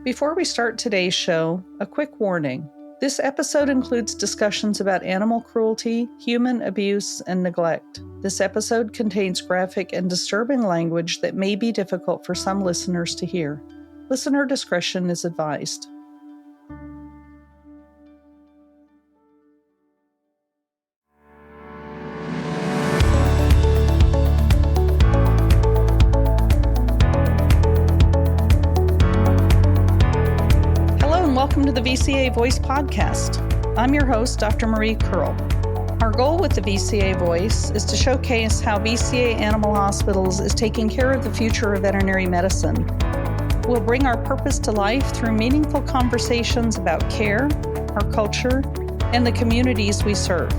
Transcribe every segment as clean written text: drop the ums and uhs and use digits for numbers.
Before we start today's show, a quick warning. This episode includes discussions about animal cruelty, human abuse, and neglect. This episode contains graphic and disturbing language that may be difficult for some listeners to hear. Listener discretion is advised. Welcome to the VCA Voice Podcast. I'm your host, Dr. Marie Kerl. Our goal with the VCA Voice is to showcase how VCA Animal Hospitals is taking care of the future of veterinary medicine. We'll bring our purpose to life through meaningful conversations about care, our culture, and the communities we serve.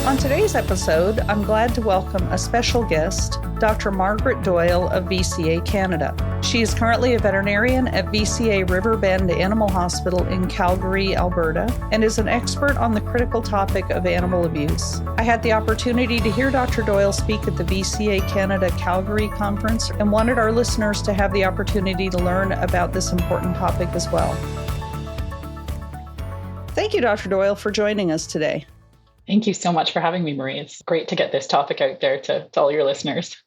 On today's episode, I'm glad to welcome a special guest, Dr. Margaret Doyle of VCA Canada. She is currently a veterinarian at VCA Riverbend Animal Hospital in Calgary, Alberta, and is an expert on the critical topic of animal abuse. I had the opportunity to hear Dr. Doyle speak at the VCA Canada Calgary conference and wanted our listeners to have the opportunity to learn about this important topic as well. Thank you, Dr. Doyle, for joining us today. Thank you so much for having me, Marie. It's great to get this topic out there to all your listeners.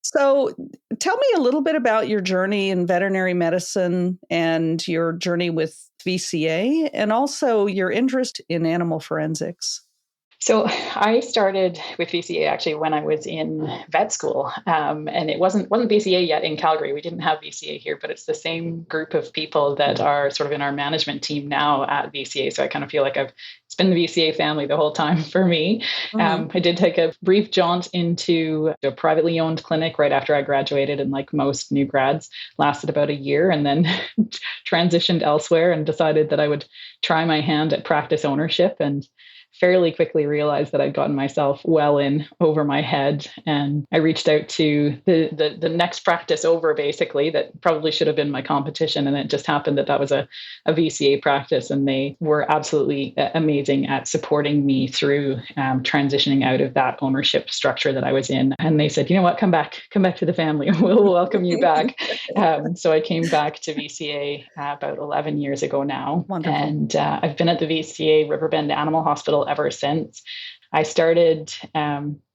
So tell me a little bit about your journey in veterinary medicine and your journey with VCA and also your interest in animal forensics. So I started with VCA actually when I was in vet school, and it wasn't VCA yet in Calgary. We didn't have VCA here, but it's the same group of people that are sort of in our management team now at VCA. So I kind of feel like it's been the VCA family the whole time for me. I did take a brief jaunt into a privately owned clinic right after I graduated, and like most new grads, lasted about a year and then transitioned elsewhere and decided that I would try my hand at practice ownership, and fairly quickly realized that I'd gotten myself well in over my head. And I reached out to the next practice over, basically, that probably should have been my competition. And it just happened that was a VCA practice. And they were absolutely amazing at supporting me through transitioning out of that ownership structure that I was in. And they said, you know what, come back to the family. We'll welcome you back. So I came back to VCA about 11 years ago now. Wonderful. And I've been at the VCA Riverbend Animal Hospital ever since. I started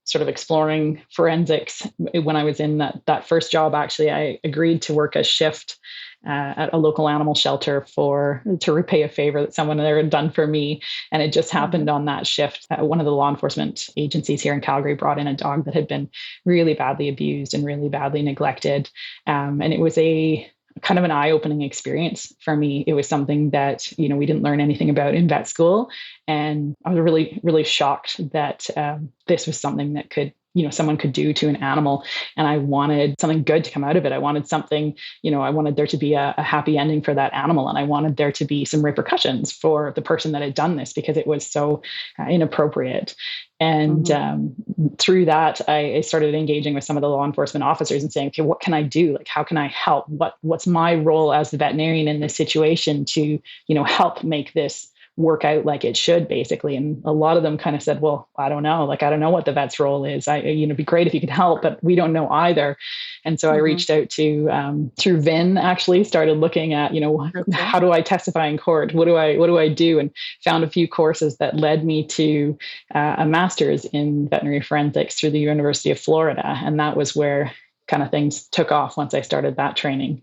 sort of exploring forensics when I was in that first job. Actually, I agreed to work a shift at a local animal shelter to repay a favor that someone there had done for me. And it just happened on that shift. One of the law enforcement agencies here in Calgary brought in a dog that had been really badly abused and really badly neglected. And it was a kind of an eye-opening experience for me. It was something that, we didn't learn anything about in vet school. And I was really, really shocked that this was something that someone could do to an animal. And I wanted something good to come out of it. I wanted something, I wanted there to be a happy ending for that animal. And I wanted there to be some repercussions for the person that had done this, because it was so inappropriate. And through that, I started engaging with some of the law enforcement officers and saying, okay, what can I do? Like, how can I help? What's my role as the veterinarian in this situation to, help make this work out like it should, basically? And a lot of them kind of said, well, I don't know. Like, I don't know what the vet's role is. It'd be great if you could help, but we don't know either. And so I reached out to, through VIN, actually started looking at, how do I testify in court? What do I do? And found a few courses that led me to a master's in veterinary forensics through the University of Florida. And that was where kind of things took off once I started that training.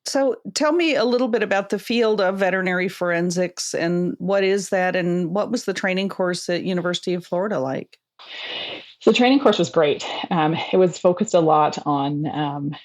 So tell me a little bit about the field of veterinary forensics and what is that, and what was the training course at University of Florida like? So the training course was great. It was focused a lot on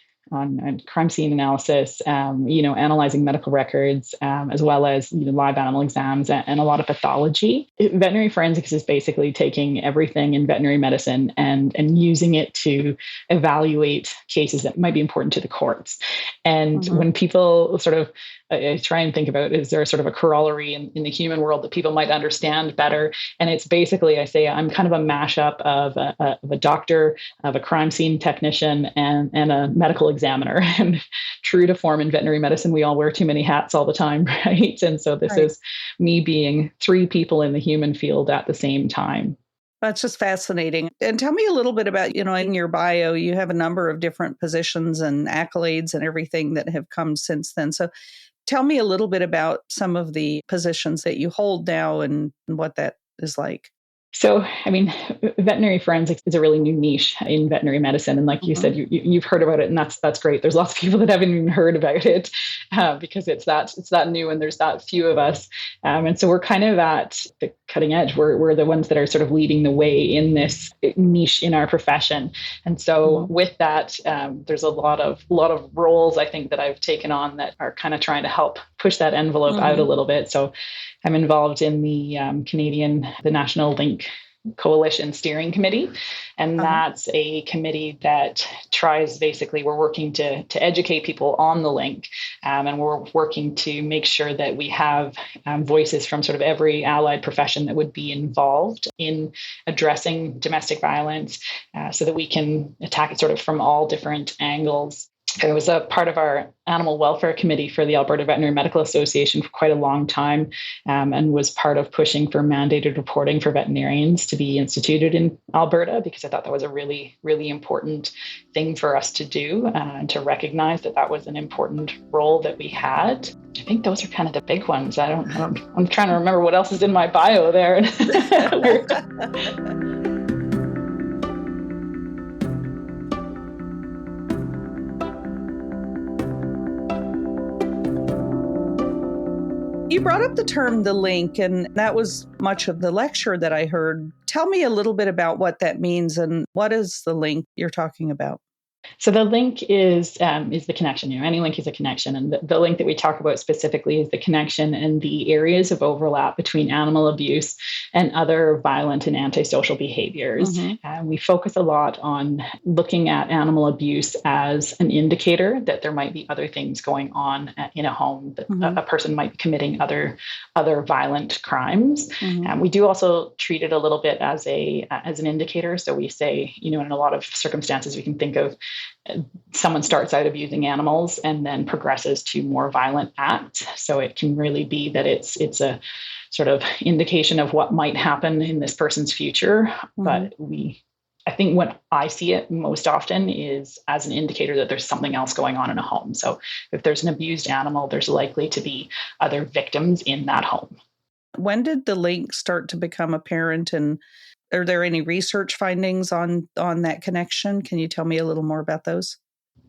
crime scene analysis, analyzing medical records, as well as live animal exams and a lot of pathology. Veterinary forensics is basically taking everything in veterinary medicine and using it to evaluate cases that might be important to the courts. And when people sort of I try and think about, is there sort of a corollary in the human world that people might understand better? And it's basically, I say, I'm kind of a mashup of a doctor, of a crime scene technician, and a medical examiner. And true to form in veterinary medicine, we all wear too many hats all the time, right? And so this is me being three people in the human field at the same time. That's just fascinating. And tell me a little bit about, in your bio, you have a number of different positions and accolades and everything that have come since then. So tell me a little bit about some of the positions that you hold now and what that is like. So, I mean, veterinary forensics is a really new niche in veterinary medicine, and like you said, you've heard about it, and that's great. There's lots of people that haven't even heard about it because it's that new, and there's that few of us, and so we're kind of at the cutting edge. We're the ones that are sort of leading the way in this niche in our profession, and so with that, there's a lot of roles I think that I've taken on that are kind of trying to help push that envelope out a little bit. So I'm involved in the the National Link Coalition Steering Committee. And that's a committee that tries, basically, we're working to educate people on the link. And we're working to make sure that we have voices from sort of every allied profession that would be involved in addressing domestic violence so that we can attack it sort of from all different angles. I was a part of our animal welfare committee for the Alberta Veterinary Medical Association for quite a long time, and was part of pushing for mandated reporting for veterinarians to be instituted in Alberta, because I thought that was a really, really important thing for us to do, and to recognize that that was an important role that we had. I think those are kind of the big ones. I'm trying to remember what else is in my bio there. You brought up the term the link, and that was much of the lecture that I heard. Tell me a little bit about what that means and what is the link you're talking about? So the link is the connection. Any link is a connection, and the link that we talk about specifically is the connection and the areas of overlap between animal abuse and other violent and antisocial behaviors. We focus a lot on looking at animal abuse as an indicator that there might be other things going on in a home, that a person might be committing other violent crimes. We do also treat it a little bit as an indicator. So we say, in a lot of circumstances, we can think of someone starts out abusing animals and then progresses to more violent acts. So it can really be that it's a sort of indication of what might happen in this person's future. But I think what I see it most often is as an indicator that there's something else going on in a home. So if there's an abused animal, there's likely to be other victims in that home. When did the link start to become apparent, and are there any research findings on that connection? Can you tell me a little more about those?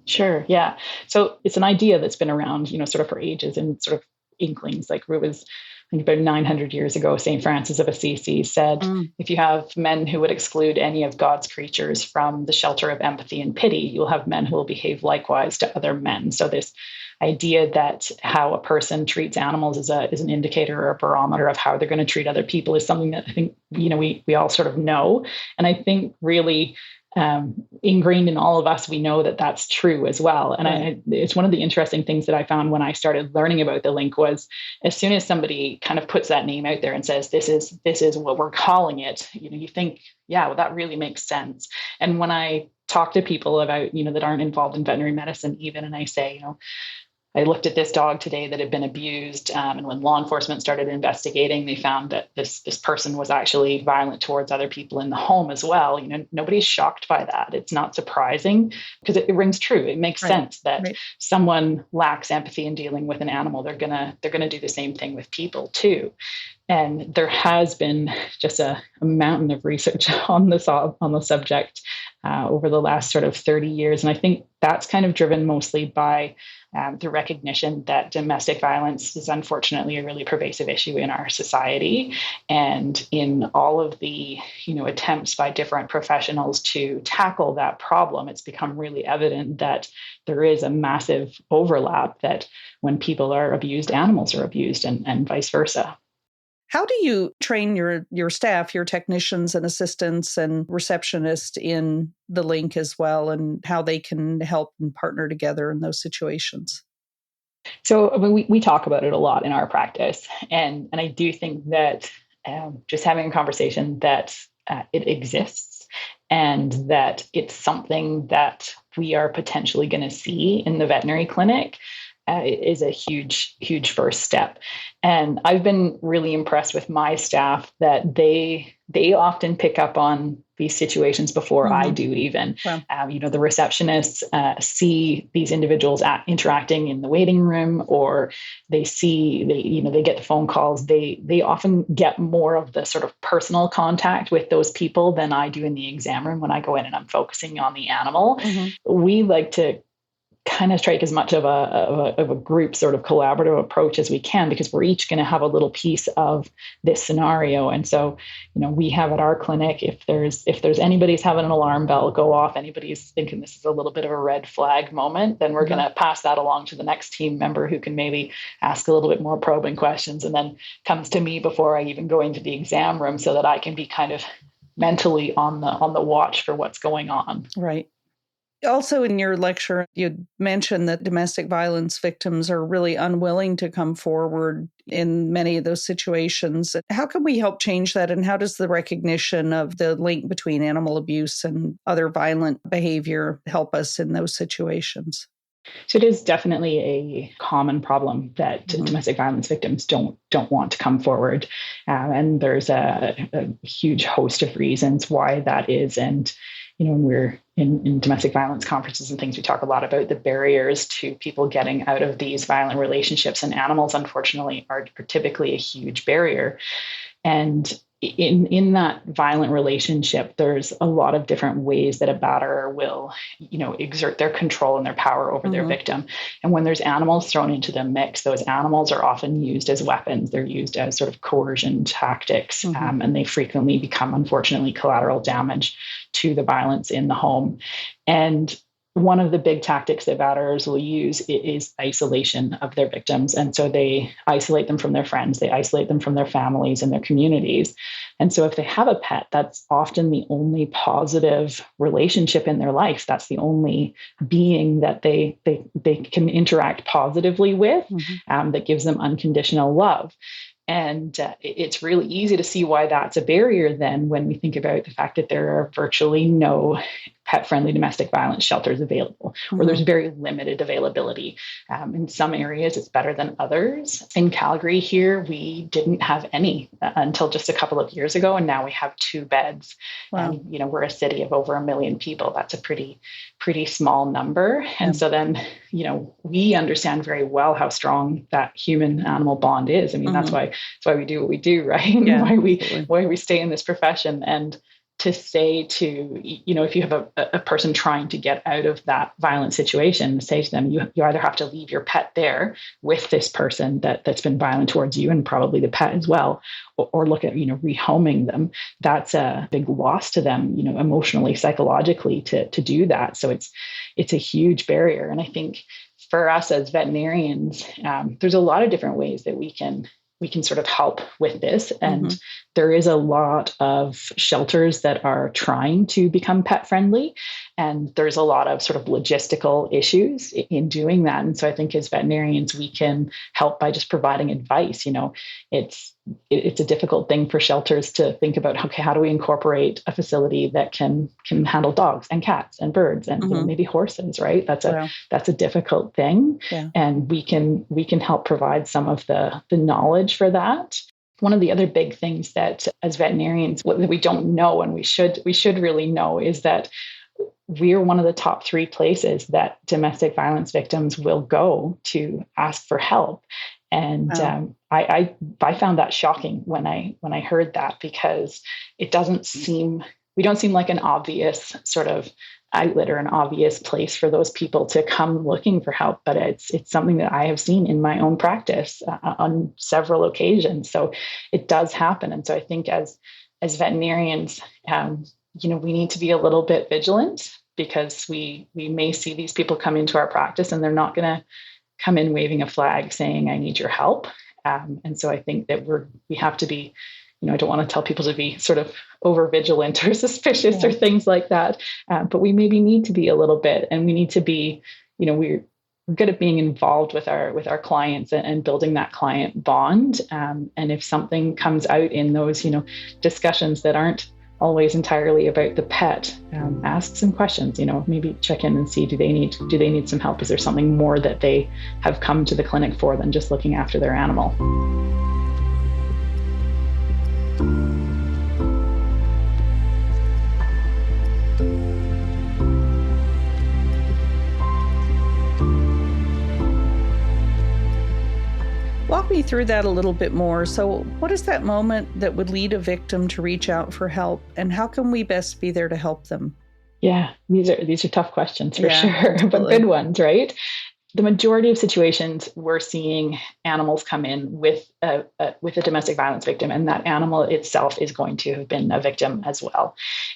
Sure. Yeah. So it's an idea that's been around, sort of for ages, and sort of inklings. Like it was, I think, about 900 years ago, St. Francis of Assisi said, if you have men who would exclude any of God's creatures from the shelter of empathy and pity, you'll have men who will behave likewise to other men. So this idea that how a person treats animals is an indicator or a barometer of how they're going to treat other people is something that I think, we all sort of know. And I think really ingrained in all of us, we know that that's true as well. And it's one of the interesting things that I found when I started learning about the link was, as soon as somebody kind of puts that name out there and says, this is what we're calling it, you think, yeah, well, that really makes sense. And when I talk to people about, that aren't involved in veterinary medicine even, and I say, I looked at this dog today that had been abused, and when law enforcement started investigating, they found that this person was actually violent towards other people in the home as well. Nobody's shocked by that. It's not surprising because it rings true. It makes sense that someone lacks empathy in dealing with an animal. They're gonna do the same thing with people too. And there has been just a mountain of research on the subject over the last sort of 30 years. And I think that's kind of driven mostly by the recognition that domestic violence is unfortunately a really pervasive issue in our society. And in all of the, attempts by different professionals to tackle that problem, it's become really evident that there is a massive overlap, that when people are abused, animals are abused, and vice versa. How do you train your staff, your technicians and assistants and receptionists in the link as well, and how they can help and partner together in those situations? So we talk about it a lot in our practice. And I do think that just having a conversation that it exists and that it's something that we are potentially going to see in the veterinary clinic is a huge, huge first step. And I've been really impressed with my staff that they often pick up on these situations before I do even. Wow. The receptionists see these individuals interacting in the waiting room, or they get the phone calls. They often get more of the sort of personal contact with those people than I do in the exam room when I go in and I'm focusing on the animal. We like to kind of strike as much of a group sort of collaborative approach as we can, because we're each going to have a little piece of this scenario. And so, we have at our clinic, if there's anybody's having an alarm bell go off, anybody's thinking this is a little bit of a red flag moment, then we're going to pass that along to the next team member who can maybe ask a little bit more probing questions, and then comes to me before I even go into the exam room, so that I can be kind of mentally on the watch for what's going on. Right. Also, in your lecture, you mentioned that domestic violence victims are really unwilling to come forward in many of those situations. How can we help change that? And how does the recognition of the link between animal abuse and other violent behavior help us in those situations? So it is definitely a common problem that domestic violence victims don't want to come forward. And there's a huge host of reasons why that is. And when we're in domestic violence conferences and things, we talk a lot about the barriers to people getting out of these violent relationships, and animals, unfortunately, are typically a huge barrier. And in that violent relationship, there's a lot of different ways that a batterer will, exert their control and their power over their victim. And when there's animals thrown into the mix, those animals are often used as weapons. They're used as sort of coercion tactics, and they frequently become, unfortunately, collateral damage to the violence in the home. And one of the big tactics that batterers will use is isolation of their victims. And so they isolate them from their friends, they isolate them from their families and their communities. And so if they have a pet, that's often the only positive relationship in their life. That's the only being that they can interact positively with, that gives them unconditional love. And it's really easy to see why that's a barrier then when we think about the fact that there are virtually no pet-friendly domestic violence shelters available, or there's very limited availability. In some areas, it's better than others. In Calgary here, we didn't have any until just a couple of years ago, and now we have 2 beds. Wow. And, we're a city of over 1 million people. That's a pretty small number. And so then, we understand very well how strong that human-animal bond is. I mean, that's why we do what we do, right? Yeah, why we stay in this profession. And to say to, if you have a person trying to get out of that violent situation, say to them, you either have to leave your pet there with this person that's been violent towards you, and probably the pet as well, or look at, rehoming them. That's a big loss to them, emotionally, psychologically to do that. So it's a huge barrier. And I think for us as veterinarians, there's a lot of different ways that we can sort of help with this. And there is a lot of shelters that are trying to become pet friendly. And there's a lot of sort of logistical issues in doing that. And so I think as veterinarians, we can help by just providing advice. It's a difficult thing for shelters to think about, okay, how do we incorporate a facility that can handle dogs and cats and birds and maybe horses, right? That's a difficult thing. Yeah. And we can help provide some of the knowledge for that. One of the other big things that as veterinarians, what we don't know and we should really know is that we're one of the top 3 places that domestic violence victims will go to ask for help. And I found that shocking when I heard that, because we don't seem like an obvious sort of outlet or an obvious place for those people to come looking for help. But it's something that I have seen in my own practice on several occasions. So it does happen. And so I think as veterinarians, we need to be a little bit vigilant, because we may see these people come into our practice and they're not going to come in waving a flag saying, I need your help. And so I think that we have to be, I don't want to tell people to be sort of over vigilant or suspicious or things like that. But we maybe need to be a little bit, and we need to be, we're good at being involved with our clients and building that client bond. And if something comes out in those, discussions that aren't always entirely about the pet. Ask some questions, maybe check in and see, do they need some help? Is there something more that they have come to the clinic for than just looking after their animal? Walk me through that a little bit more. So what is that moment that would lead a victim to reach out for help, and how can we best be there to help them? Yeah, these are tough questions for sure, absolutely. but good ones, right? The majority of situations, we're seeing animals come in with a domestic violence victim, and that animal itself is going to have been a victim as well.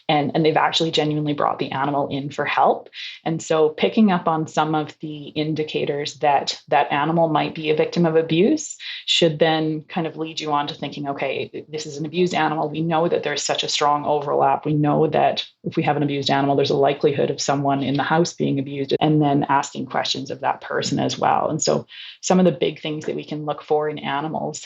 And they've actually genuinely brought the animal in for help. And so picking up on some of the indicators that that animal might be a victim of abuse should then kind of lead you on to thinking, okay, this is an abused animal. We know that there's such a strong overlap. We know that if we have an abused animal, there's a likelihood of someone in the house being abused, and then asking questions of that person as well. And so some of the big things that we can look for in animals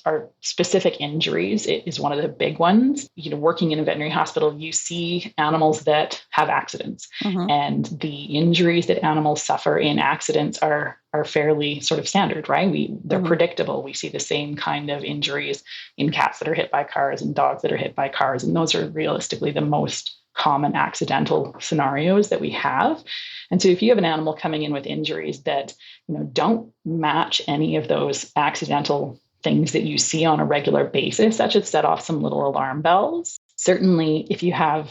are specific injuries. It is one of the big ones. Working in a veterinary hospital, you see animals that have accidents, and the injuries that animals suffer in accidents are fairly sort of standard, right? They're predictable. We see the same kind of injuries in cats that are hit by cars and dogs that are hit by cars. And those are realistically the most common accidental scenarios that we have. And so if you have an animal coming in with injuries that, don't match any of those accidental things that you see on a regular basis, that should set off some little alarm bells. Certainly, if you have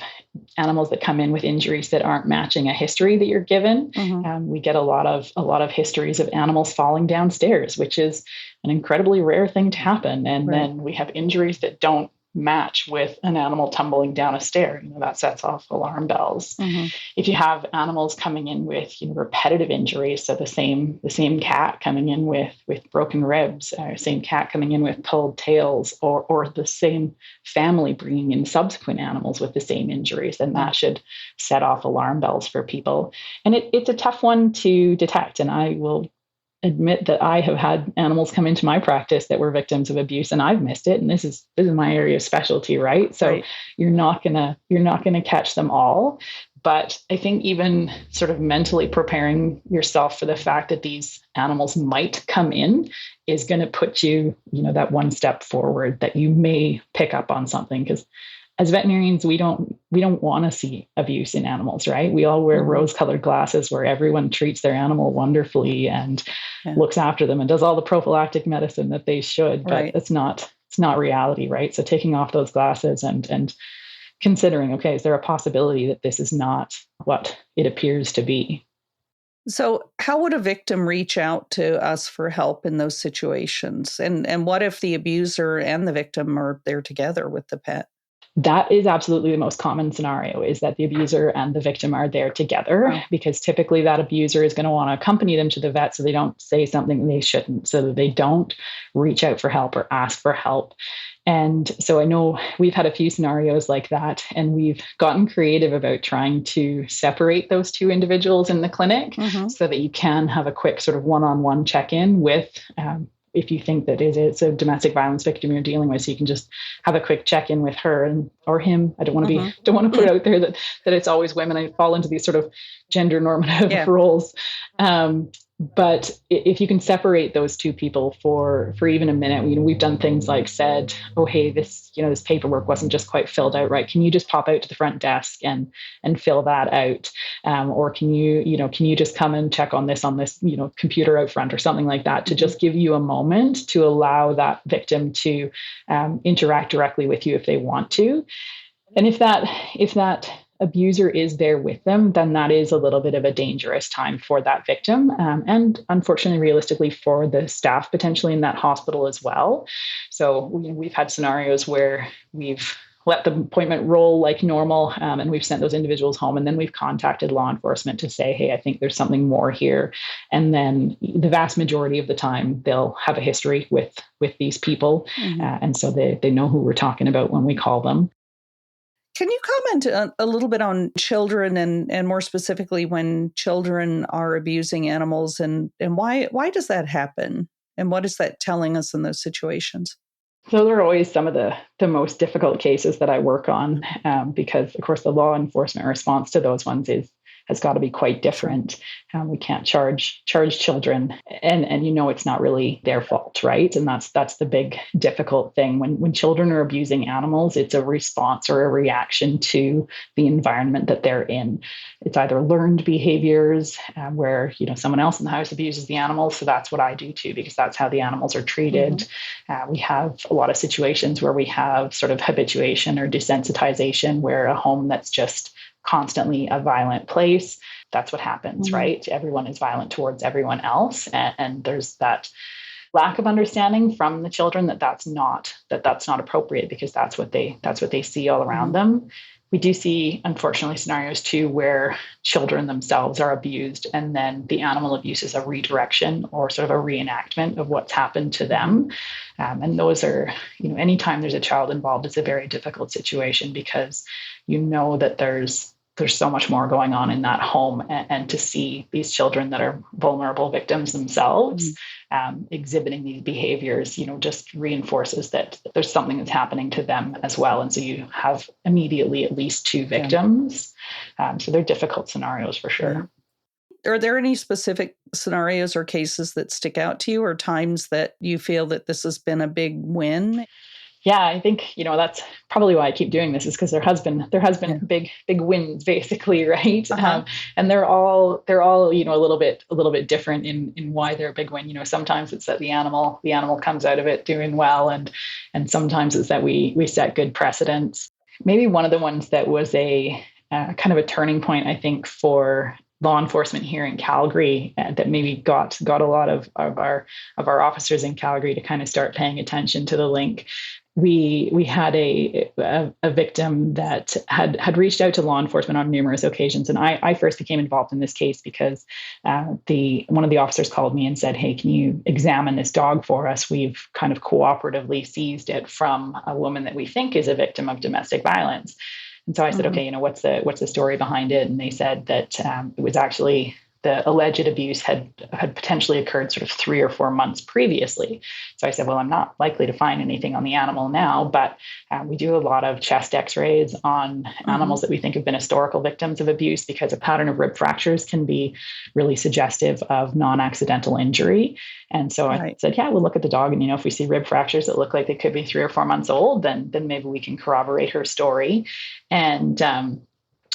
animals that come in with injuries that aren't matching a history that you're given, we get a lot of histories of animals falling downstairs, which is an incredibly rare thing to happen. And then we have injuries that don't match with an animal tumbling down a stair. That sets off alarm bells. If you have animals coming in with repetitive injuries, so the same cat coming in with broken ribs, or same cat coming in with pulled tails, or the same family bringing in subsequent animals with the same injuries, then that should set off alarm bells for people. And it's a tough one to detect. And I will admit that I have had animals come into my practice that were victims of abuse, and I've missed it. And this is my area of specialty, right? So you're not gonna catch them all. But I think even sort of mentally preparing yourself for the fact that these animals might come in is going to put you, that one step forward, that you may pick up on something. Because as veterinarians, we don't want to see abuse in animals, right? We all wear rose-colored glasses where everyone treats their animal wonderfully and looks after them and does all the prophylactic medicine that they should, but it's not reality, right? So taking off those glasses and considering, okay, is there a possibility that this is not what it appears to be? So how would a victim reach out to us for help in those situations? And what if the abuser and the victim are there together with the pet? That is absolutely the most common scenario, is that the abuser and the victim are there together, because typically that abuser is going to want to accompany them to the vet so they don't say something they shouldn't, so that they don't reach out for help or ask for help. And so I know we've had a few scenarios like that, and we've gotten creative about trying to separate those two individuals in the clinic so that you can have a quick sort of one-on-one check-in with if you think that it's a domestic violence victim you're dealing with, so you can just have a quick check-in with her or him. I don't want to put it out there that it's always women. I fall into these sort of gender normative roles. But if you can separate those two people for even a minute, we've done things like said, oh, hey, this paperwork wasn't just quite filled out right. Can you just pop out to the front desk and fill that out? Or can you just come and check on this computer out front or something like that, to just give you a moment to allow that victim to interact directly with you if they want to. And if that abuser is there with them, then that is a little bit of a dangerous time for that victim. And unfortunately, realistically, for the staff potentially in that hospital as well. So we've had scenarios where we've let the appointment roll like normal, and we've sent those individuals home, and then we've contacted law enforcement to say, hey, I think there's something more here. And then the vast majority of the time, they'll have a history with these people. And so they know who we're talking about when we call them. Can you comment a little bit on children and more specifically when children are abusing animals, and why does that happen? And what is that telling us in those situations? So they're always some of the most difficult cases that I work on, because of course the law enforcement response to those ones has got to be quite different. We can't charge children, and it's not really their fault, right? And that's the big difficult thing when children are abusing animals. It's a response or a reaction to the environment that they're in. It's either learned behaviors where someone else in the house abuses the animals, so that's what I do too, because that's how the animals are treated. We have a lot of situations where we have sort of habituation or desensitization, where a home that's just constantly a violent place, that's what happens, right? Everyone is violent towards everyone else. And there's that lack of understanding from the children that's not appropriate, because that's what they see all around them. We do see, unfortunately, scenarios too where children themselves are abused, and then the animal abuse is a redirection or sort of a reenactment of what's happened to them. And those are, anytime there's a child involved, it's a very difficult situation, because that there's so much more going on in that home, and to see these children that are vulnerable victims themselves exhibiting these behaviors, just reinforces that there's something that's happening to them as well. And so you have immediately at least two victims. So they're difficult scenarios for sure. Are there any specific scenarios or cases that stick out to you, or times that you feel that this has been a big win? Yeah, I think, that's probably why I keep doing this, is because there has been big wins, basically, right? And they're all a little bit different in why they're a big win. Sometimes it's that the animal comes out of it doing well, and sometimes it's that we set good precedents. Maybe one of the ones that was a kind of a turning point, I think, for law enforcement here in Calgary, that maybe got a lot of our officers in Calgary to kind of start paying attention to the link. We had a victim that had reached out to law enforcement on numerous occasions, and I first became involved in this case because one of the officers called me and said, "Hey, can you examine this dog for us? We've kind of cooperatively seized it from a woman that we think is a victim of domestic violence." And so I said, "Okay, what's the story behind it?" And they said that it was actually the alleged abuse had potentially occurred sort of 3 or 4 months previously. So I said, well, I'm not likely to find anything on the animal now, but we do a lot of chest x-rays on animals that we think have been historical victims of abuse, because a pattern of rib fractures can be really suggestive of non-accidental injury. And so I said, yeah, we'll look at the dog, and if we see rib fractures that look like they could be 3 or 4 months old, then maybe we can corroborate her story. And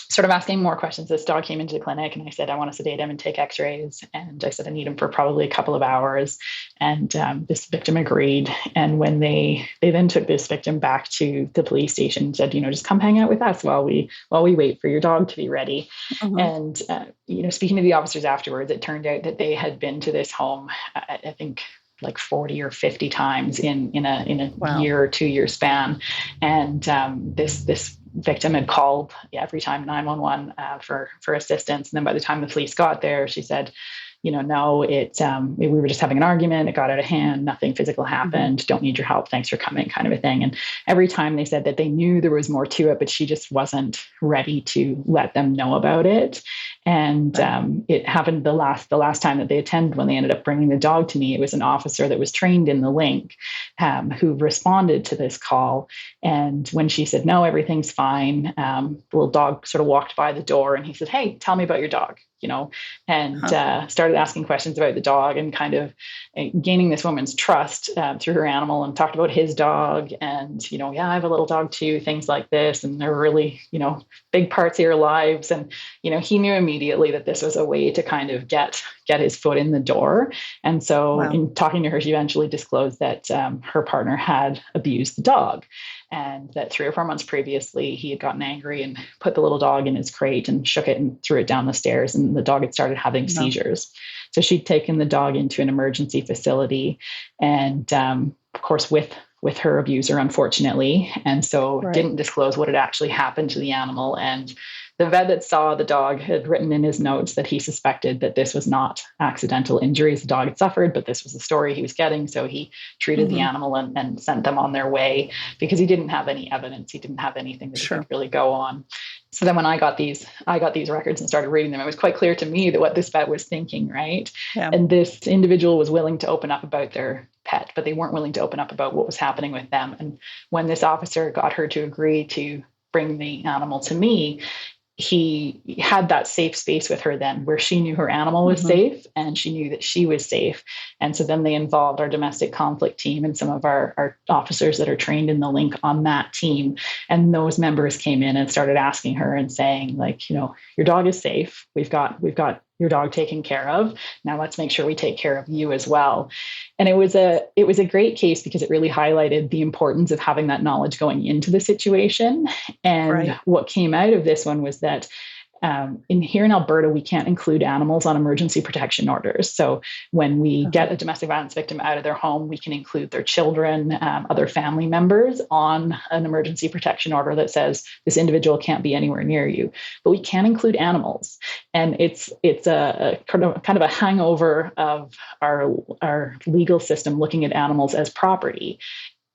sort of asking more questions. This dog came into the clinic, and I said, I want to sedate him and take x-rays. And I said, I need him for probably a couple of hours. And this victim agreed. And when they then took this victim back to the police station and said, just come hang out with us while we wait for your dog to be ready. And, speaking to the officers afterwards, it turned out that they had been to this home, I think, like 40 or 50 times in a year or 2 year span. And this victim had called every time 911 for assistance. And then by the time the police got there, she said, no, we were just having an argument. It got out of hand. Nothing physical happened. Don't need your help. Thanks for coming, kind of a thing. And every time they said that they knew there was more to it, but she just wasn't ready to let them know about it. And it happened the last time that they attended, when they ended up bringing the dog to me. It was an officer that was trained in the link who responded to this call. And when she said, no, everything's fine, the little dog sort of walked by the door, and he said, hey, tell me about your dog. Started asking questions about the dog, and kind of gaining this woman's trust through her animal, and talked about his dog. And, I have a little dog too, things like this. And they're really, big parts of your lives. And, he knew immediately that this was a way to kind of get his foot in the door. And so in talking to her, she eventually disclosed that her partner had abused the dog. And that 3 or 4 months previously, he had gotten angry and put the little dog in his crate and shook it and threw it down the stairs. And the dog had started having seizures. So she'd taken the dog into an emergency facility, and of course with her abuser, unfortunately. And so didn't disclose what had actually happened to the animal. And the vet that saw the dog had written in his notes that he suspected that this was not accidental injuries the dog had suffered, but this was the story he was getting. So he treated the animal and sent them on their way, because he didn't have any evidence. He didn't have anything that he could really go on. So then when I got these records and started reading them, it was quite clear to me that what this vet was thinking, right? Yeah. And this individual was willing to open up about their pet, but they weren't willing to open up about what was happening with them. And when this officer got her to agree to bring the animal to me, he had that safe space with her then where she knew her animal was safe and she knew that she was safe. And so then they involved our domestic conflict team and some of our officers that are trained in the link on that team. And those members came in and started asking her and saying, like, your dog is safe. We've got your dog taken care of. Now let's make sure we take care of you as well. And it was a great case because it really highlighted the importance of having that knowledge going into the situation. And what came out of this one was that here in Alberta, we can't include animals on emergency protection orders. So when we get a domestic violence victim out of their home, we can include their children, other family members on an emergency protection order that says this individual can't be anywhere near you. But we can include animals. And it's a kind of a hangover of our legal system looking at animals as property.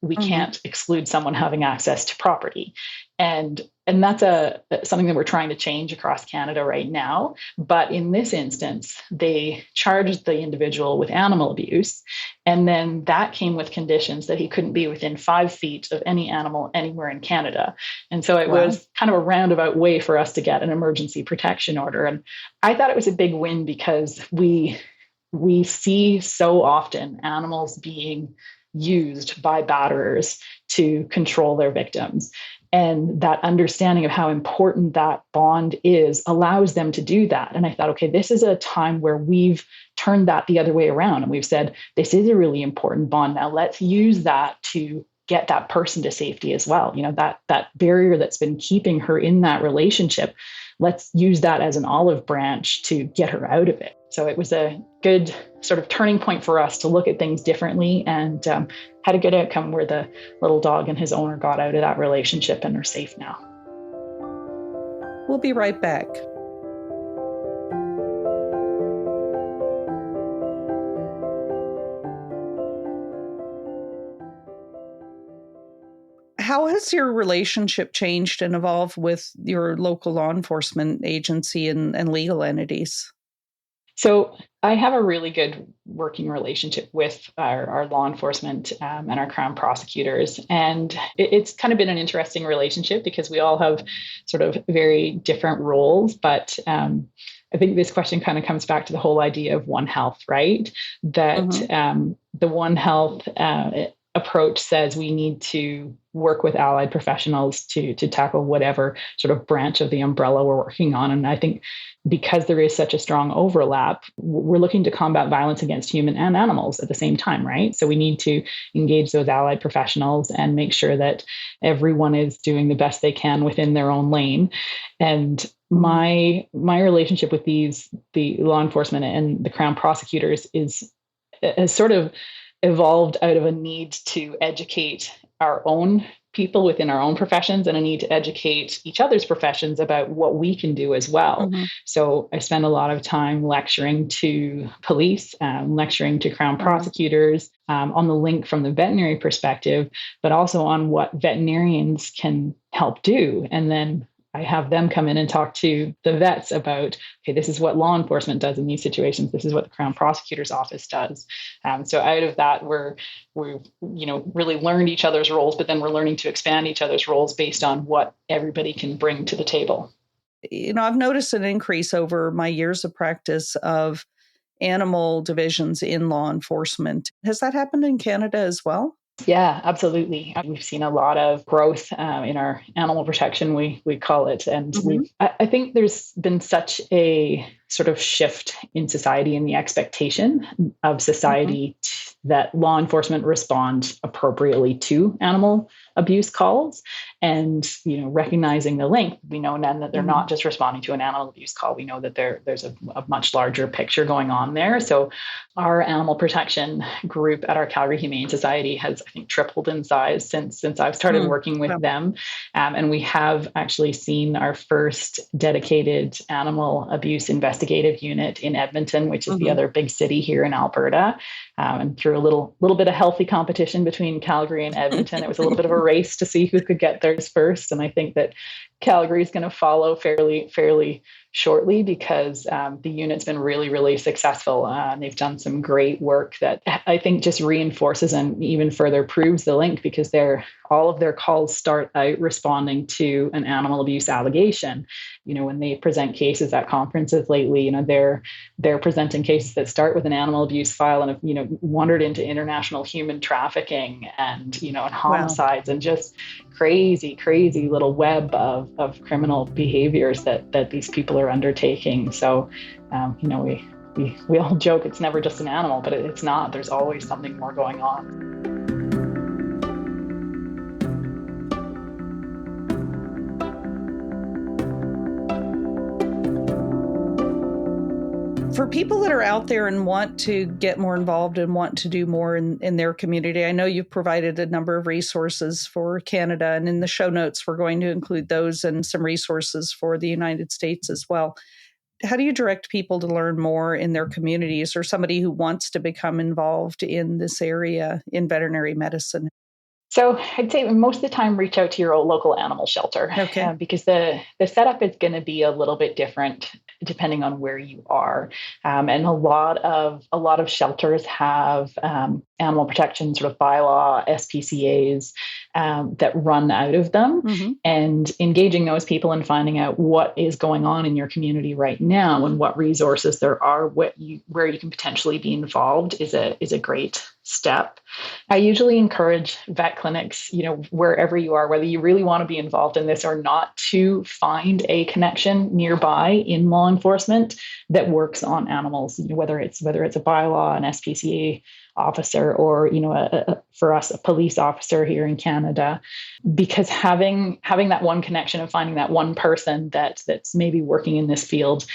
We can't exclude someone having access to property. And that's something that we're trying to change across Canada right now. But in this instance, they charged the individual with animal abuse. And then that came with conditions that he couldn't be within 5 feet of any animal anywhere in Canada. And so it was kind of a roundabout way for us to get an emergency protection order. And I thought it was a big win because we see so often animals being used by batterers to control their victims. And that understanding of how important that bond is allows them to do that. And I thought, okay, this is a time where we've turned that the other way around. And we've said, this is a really important bond. Now let's use that to get that person to safety as well. That barrier that's been keeping her in that relationship, let's use that as an olive branch to get her out of it. So it was a good sort of turning point for us to look at things differently and had a good outcome where the little dog and his owner got out of that relationship and are safe now. We'll be right back. How has your relationship changed and evolved with your local law enforcement agency and legal entities? So I have a really good working relationship with our law enforcement and our Crown prosecutors. And it's kind of been an interesting relationship because we all have sort of very different roles. But I think this question kind of comes back to the whole idea of One Health, right? That the One Health approach says we need to work with allied professionals to tackle whatever sort of branch of the umbrella we're working on. And I think because there is such a strong overlap, we're looking to combat violence against human and animals at the same time, right? So we need to engage those allied professionals and make sure that everyone is doing the best they can within their own lane. And my relationship with the law enforcement and the Crown prosecutors has sort of evolved out of a need to educate our own people within our own professions and a need to educate each other's professions about what we can do as well. So I spend a lot of time lecturing to police, lecturing to Crown prosecutors on the link from the veterinary perspective, but also on what veterinarians can help do. And then I have them come in and talk to the vets about, okay, this is what law enforcement does in these situations. This is what the Crown Prosecutor's Office does. So out of that, we've really learned each other's roles, but then we're learning to expand each other's roles based on what everybody can bring to the table. I've noticed an increase over my years of practice of animal divisions in law enforcement. Has that happened in Canada as well? Yeah, absolutely. We've seen a lot of growth in our animal protection, we call it. And I think there's been such a sort of shift in society and the expectation of society that law enforcement responds appropriately to animal abuse calls. And, recognizing the link, we know then that they're not just responding to an animal abuse call. We know that there's a much larger picture going on there. So our animal protection group at our Calgary Humane Society has, I think, tripled in size since I've started working with them. And we have actually seen our first dedicated animal abuse investigative unit in Edmonton, which is the other big city here in Alberta. And through a little bit of healthy competition between Calgary and Edmonton, it was a little bit of a race to see who could get theirs first. And I think that Calgary is going to follow fairly shortly because the unit's been really, really successful. They've done some great work that I think just reinforces and even further proves the link, because all of their calls start out responding to an animal abuse allegation. When they present cases at conferences lately, they're presenting cases that start with an animal abuse file and have, wandered into international human trafficking and, and homicides. Wow. And just crazy little web of criminal behaviors that these people are undertaking. So, we all joke it's never just an animal, but it's not. There's always something more going on. For people that are out there and want to get more involved and want to do more in their community, I know you've provided a number of resources for Canada, and in the show notes, we're going to include those and some resources for the United States as well. How do you direct people to learn more in their communities, or somebody who wants to become involved in this area in veterinary medicine? So I'd say most of the time, reach out to your local animal shelter, because the setup is going to be a little bit different depending on where you are. And a lot of shelters have animal protection sort of bylaw, SPCAs that run out of them. Mm-hmm. And engaging those people and finding out what is going on in your community right now and what resources there are, where you can potentially be involved is a great step. I usually encourage vet clinics, wherever you are, whether you really want to be involved in this or not, to find a connection nearby in law enforcement that works on animals, whether it's a bylaw, an SPCA officer, or for us, a police officer here in Canada, because having that one connection and finding that one person that's maybe working in this field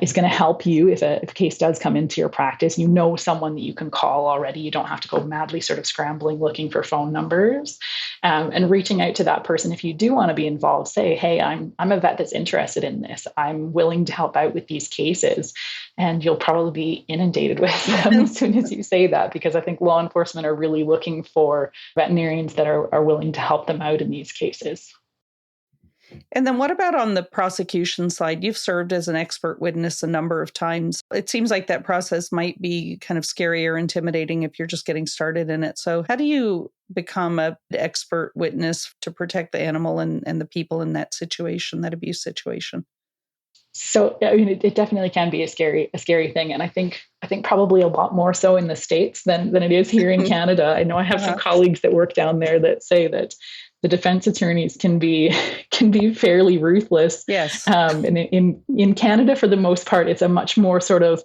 is going to help you if a case does come into your practice. Someone that you can call already. You don't have to go madly sort of scrambling looking for phone numbers, and reaching out to that person if you do want to be involved. Say, hey, I'm a vet that's interested in this. I'm willing to help out with these cases, and you'll probably be inundated with them as soon as you say that, because I think law enforcement are really looking for veterinarians that are willing to help them out in these cases. And then what about on the prosecution side? You've served as an expert witness a number of times. It seems like that process might be kind of scary or intimidating if you're just getting started in it. So how do you become an expert witness to protect the animal and the people in that situation, that abuse situation? So, it definitely can be a scary thing. And I think probably a lot more so in the States than it is here in Canada. I know I have some colleagues that work down there that say that the defense attorneys can be fairly ruthless. Yes. And in Canada, for the most part, it's a much more sort of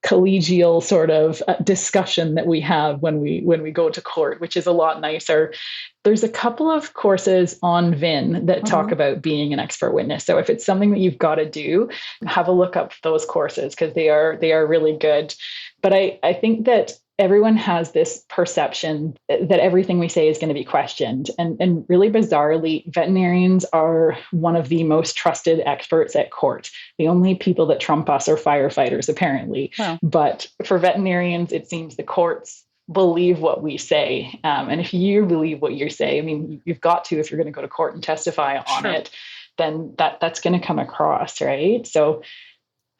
collegial sort of discussion that we have when we go to court, which is a lot nicer. There's a couple of courses on VIN that talk about being an expert witness. So if it's something that you've got to do, have a look up those courses, because they are really good. But I think that everyone has this perception that everything we say is going to be questioned. And really bizarrely, veterinarians are one of the most trusted experts at court. The only people that trump us are firefighters, apparently. Wow. But for veterinarians, it seems the courts believe what we say. And if you believe what you say, you've got to, if you're going to go to court and testify on it, then that's going to come across, right? So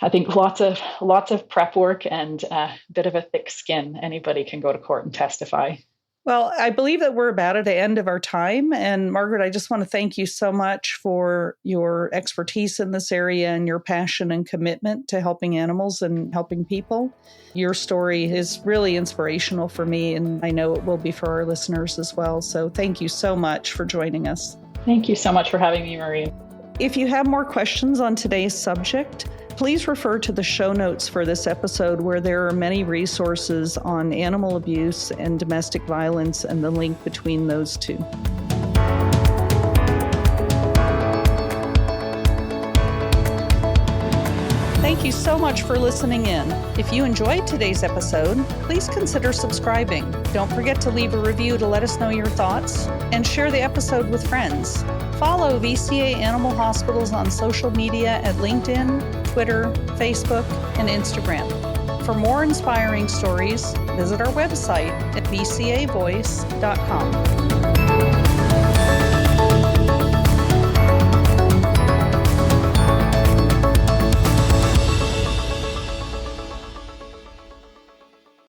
I think lots of prep work and a bit of a thick skin. Anybody can go to court and testify. Well, I believe that we're about at the end of our time. And Margaret, I just want to thank you so much for your expertise in this area and your passion and commitment to helping animals and helping people. Your story is really inspirational for me, and I know it will be for our listeners as well. So thank you so much for joining us. Thank you so much for having me, Marie. If you have more questions on today's subject, please refer to the show notes for this episode, where there are many resources on animal abuse and domestic violence and the link between those two. Thank you so much for listening in. If you enjoyed today's episode, please consider subscribing. Don't forget to leave a review to let us know your thoughts, and share the episode with friends. Follow VCA Animal Hospitals on social media at LinkedIn, Twitter, Facebook, and Instagram. For more inspiring stories, visit our website at vcavoice.com.